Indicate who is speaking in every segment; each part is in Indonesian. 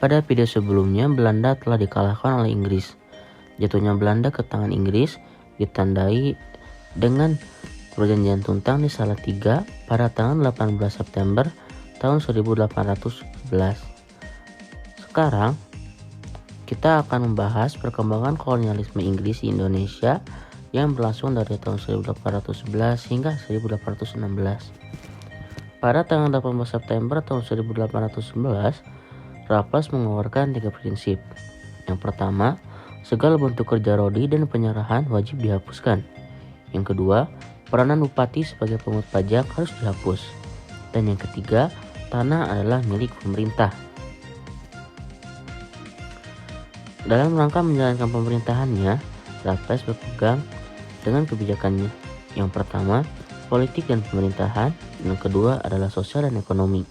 Speaker 1: Pada video sebelumnya, Belanda telah dikalahkan oleh Inggris. Jatuhnya Belanda ke tangan Inggris ditandai dengan perjanjian Tuntang di Salatiga pada tanggal 18 September tahun 1811. Sekarang kita akan membahas perkembangan kolonialisme Inggris di Indonesia yang berlangsung dari tahun 1811 hingga 1816. Pada tanggal 18 September tahun 1811, Raffles mengeluarkan 3 prinsip. Yang pertama, segala bentuk kerja rodi dan penyerahan wajib dihapuskan. Yang kedua, peranan bupati sebagai pemungut pajak harus dihapus. Dan yang ketiga, tanah adalah milik pemerintah. Dalam rangka menjalankan pemerintahannya, Raffles berpegang dengan kebijakannya. Yang pertama, politik dan pemerintahan. Yang kedua adalah sosial dan ekonomi.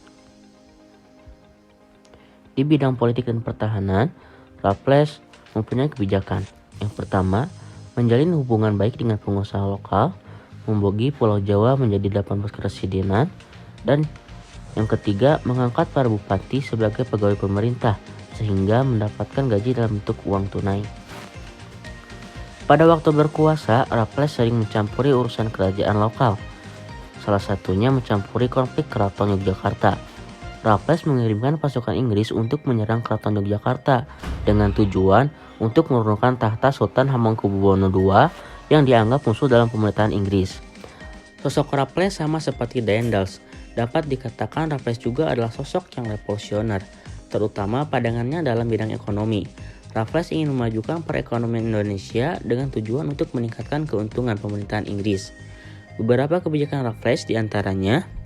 Speaker 1: Di bidang politik dan pertahanan, Raffles mempunyai kebijakan. Yang pertama, menjalin hubungan baik dengan pengusaha lokal, membagi Pulau Jawa menjadi 18 keresidenan, dan yang ketiga, mengangkat para bupati sebagai pegawai pemerintah sehingga mendapatkan gaji dalam bentuk uang tunai. Pada waktu berkuasa, Raffles sering mencampuri urusan kerajaan lokal. Salah satunya mencampuri konflik Keraton Yogyakarta. Raffles mengirimkan pasukan Inggris untuk menyerang Keraton Yogyakarta dengan tujuan untuk menurunkan tahta Sultan Hamengkubuwono II yang dianggap musuh dalam pemerintahan Inggris. Sosok Raffles sama seperti Daendels. Dapat dikatakan Raffles juga adalah sosok yang revolusioner, terutama pandangannya dalam bidang ekonomi. Raffles ingin memajukan perekonomian Indonesia dengan tujuan untuk meningkatkan keuntungan pemerintahan Inggris. Beberapa kebijakan Raffles diantaranya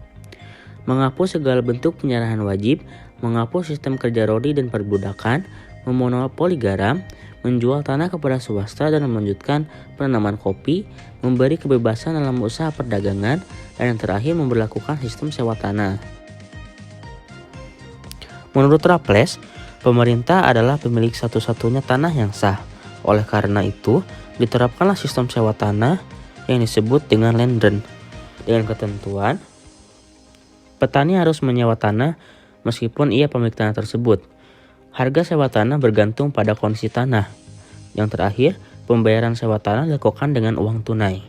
Speaker 1: menghapus segala bentuk penyerahan wajib, menghapus sistem kerja rodi dan perbudakan, memonopoli garam, menjual tanah kepada swasta dan melanjutkan penanaman kopi, memberi kebebasan dalam usaha perdagangan, dan yang terakhir memberlakukan sistem sewa tanah. Menurut Raffles, pemerintah adalah pemilik satu-satunya tanah yang sah. Oleh karena itu, diterapkanlah sistem sewa tanah yang disebut dengan land rent. Dengan ketentuan, petani harus menyewa tanah meskipun ia pemilik tanah tersebut. Harga sewa tanah bergantung pada kondisi tanah. Yang terakhir, pembayaran sewa tanah dilakukan dengan uang tunai.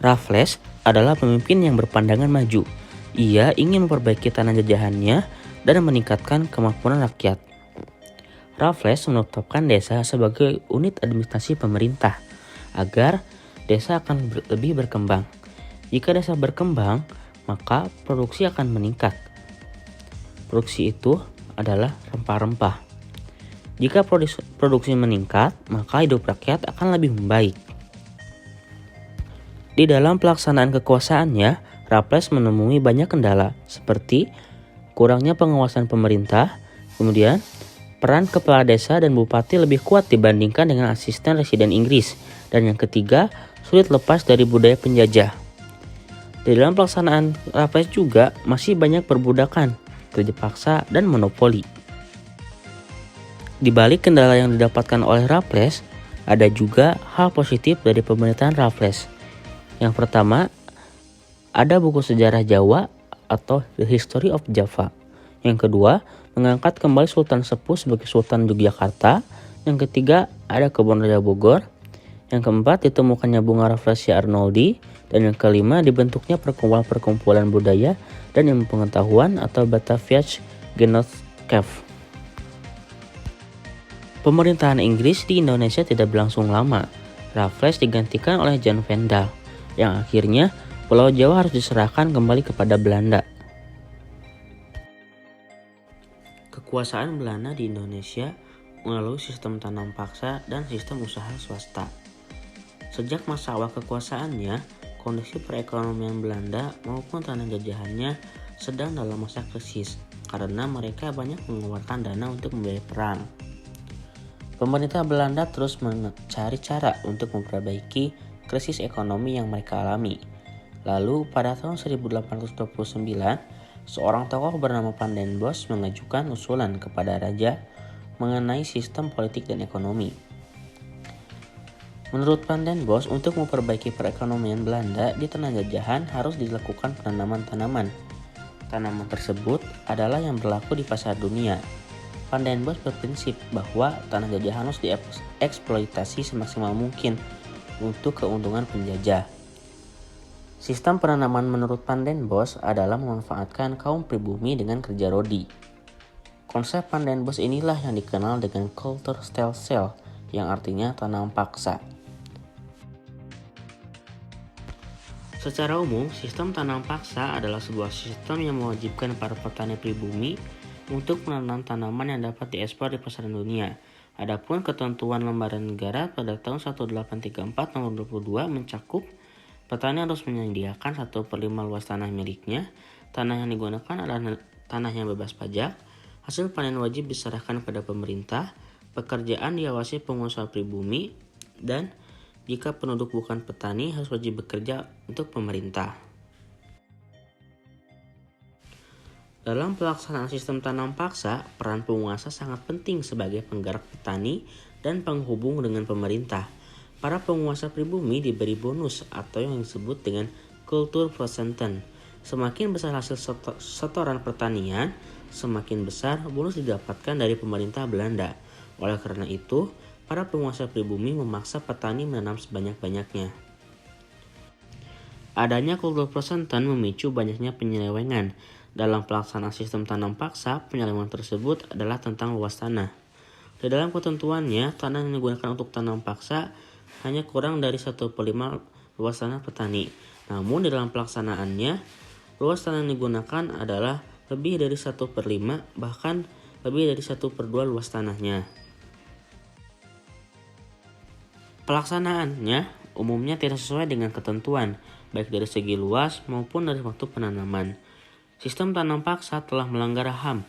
Speaker 1: Raffles adalah pemimpin yang berpandangan maju. Ia ingin memperbaiki tanah jajahannya dan meningkatkan kemampuan rakyat. Raffles menetapkan desa sebagai unit administrasi pemerintah agar desa akan lebih berkembang. Jika desa berkembang, maka produksi akan meningkat. Produksi itu adalah rempah-rempah. Jika produksi meningkat, maka hidup rakyat akan lebih membaik. Di dalam pelaksanaan kekuasaannya, Raffles menemui banyak kendala seperti kurangnya pengawasan pemerintah, kemudian peran kepala desa dan bupati lebih kuat dibandingkan dengan asisten residen Inggris, dan yang ketiga, sulit lepas dari budaya penjajah. Di dalam pelaksanaan Raffles juga masih banyak perbudakan, kerja paksa, dan monopoli. Di balik kendala yang didapatkan oleh Raffles, ada juga hal positif dari pemerintahan Raffles. Yang pertama, ada buku sejarah Jawa atau The History of Java. Yang kedua, mengangkat kembali Sultan Sepuh sebagai Sultan Yogyakarta. Yang ketiga, ada Kebun Raya Bogor. Yang keempat, ditemukannya bunga Rafflesia Arnoldi. Dan yang kelima, dibentuknya perkumpulan budaya dan ilmu pengetahuan atau Bataviasch Genootschap. Pemerintahan Inggris di Indonesia tidak berlangsung lama. Raffles digantikan oleh Jan Vendel, yang akhirnya Pulau Jawa harus diserahkan kembali kepada Belanda. Kekuasaan Belanda di Indonesia melalui sistem tanam paksa dan sistem usaha swasta. Sejak masa awal kekuasaannya, kondisi perekonomian Belanda maupun tanah jajahannya sedang dalam masa krisis karena mereka banyak mengeluarkan dana untuk membiayai perang. Pemerintah Belanda terus mencari cara untuk memperbaiki krisis ekonomi yang mereka alami. Lalu pada tahun 1829, seorang tokoh bernama Van den Bosch mengajukan usulan kepada raja mengenai sistem politik dan ekonomi. Menurut Van den Bosch, untuk memperbaiki perekonomian Belanda di tanah jajahan harus dilakukan penanaman tanaman. tanaman tersebut adalah yang berlaku di pasar dunia. Van den Bosch berprinsip bahwa tanah jajahan harus dieksploitasi semaksimal mungkin untuk keuntungan penjajah. Sistem penanaman menurut Van den Bosch adalah memanfaatkan kaum pribumi dengan kerja rodi. Konsep Van den Bosch inilah yang dikenal dengan culture stem cell, yang artinya tanam paksa. Secara umum, sistem tanam paksa adalah sebuah sistem yang mewajibkan para petani pribumi untuk menanam tanaman yang dapat diekspor di pasaran dunia. Adapun ketentuan lembaran negara pada tahun 1834 nomor 22 mencakup petani harus menyediakan 1/5 luas tanah miliknya. Tanah yang digunakan adalah tanah yang bebas pajak. Hasil panen wajib diserahkan pada pemerintah. Pekerjaan diawasi pengusaha pribumi, dan jika penduduk bukan petani harus wajib bekerja untuk pemerintah. Dalam pelaksanaan sistem tanam paksa, peran penguasa sangat penting sebagai penggerak petani dan penghubung dengan pemerintah. Para penguasa pribumi diberi bonus atau yang disebut dengan kulturprosenten. Semakin besar hasil setoran pertanian, semakin besar bonus didapatkan dari pemerintah Belanda. Oleh karena itu, para penguasa pribumi memaksa petani menanam sebanyak-banyaknya. Adanya kulturprosenten memicu banyaknya penyelewengan. Dalam pelaksanaan sistem tanam paksa, penyelewengan tersebut adalah tentang luas tanah. Di dalam ketentuannya, tanah yang digunakan untuk tanam paksa hanya kurang dari 1/5 luas tanah petani. Namun di dalam pelaksanaannya, luas tanah yang digunakan adalah lebih dari 1/5, bahkan lebih dari 1/2 luas tanahnya. Pelaksanaannya umumnya tidak sesuai dengan ketentuan, baik dari segi luas maupun dari waktu penanaman. Sistem tanam paksa telah melanggar HAM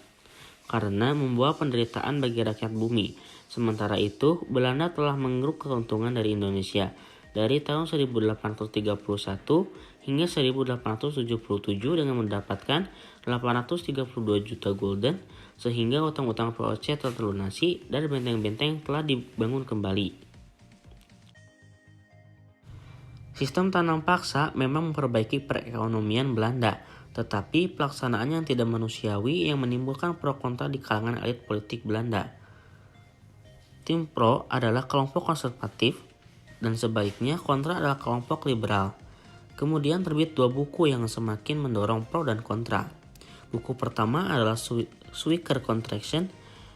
Speaker 1: karena membawa penderitaan bagi rakyat bumi. Sementara itu, Belanda telah mengeruk keuntungan dari Indonesia. Dari tahun 1831 hingga 1877 dengan mendapatkan 832 juta gulden, sehingga utang-utang VOC telah terlunasi dan benteng-benteng telah dibangun kembali. Sistem tanam paksa memang memperbaiki perekonomian Belanda, tetapi pelaksanaannya yang tidak manusiawi yang menimbulkan pro kontra di kalangan elit politik Belanda. Tim pro adalah kelompok konservatif dan sebaliknya kontra adalah kelompok liberal. Kemudian terbit 2 buku yang semakin mendorong pro dan kontra. Buku pertama adalah Zwicker Contraction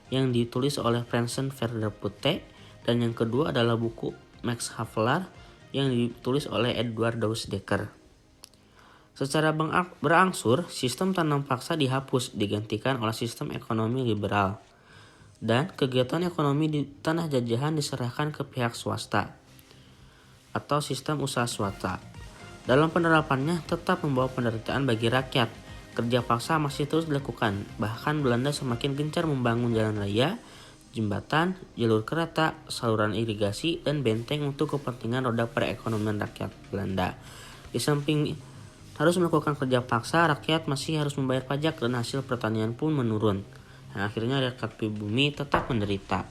Speaker 1: yang ditulis oleh Franzen Verderputte, dan yang kedua adalah buku Max Havelaar yang ditulis oleh Edward Dekker. Secara berangsur, sistem tanam paksa dihapus digantikan oleh sistem ekonomi liberal, dan kegiatan ekonomi di tanah jajahan diserahkan ke pihak swasta atau sistem usaha swasta. Dalam penerapannya tetap membawa penderitaan bagi rakyat. Kerja paksa masih terus dilakukan, bahkan Belanda semakin gencar membangun jalan raya, jembatan, jalur kereta, saluran irigasi, dan benteng untuk kepentingan roda perekonomian rakyat Belanda. Di samping harus melakukan kerja paksa, rakyat masih harus membayar pajak dan hasil pertanian pun menurun. Akhirnya rakyat pribumi tetap menderita.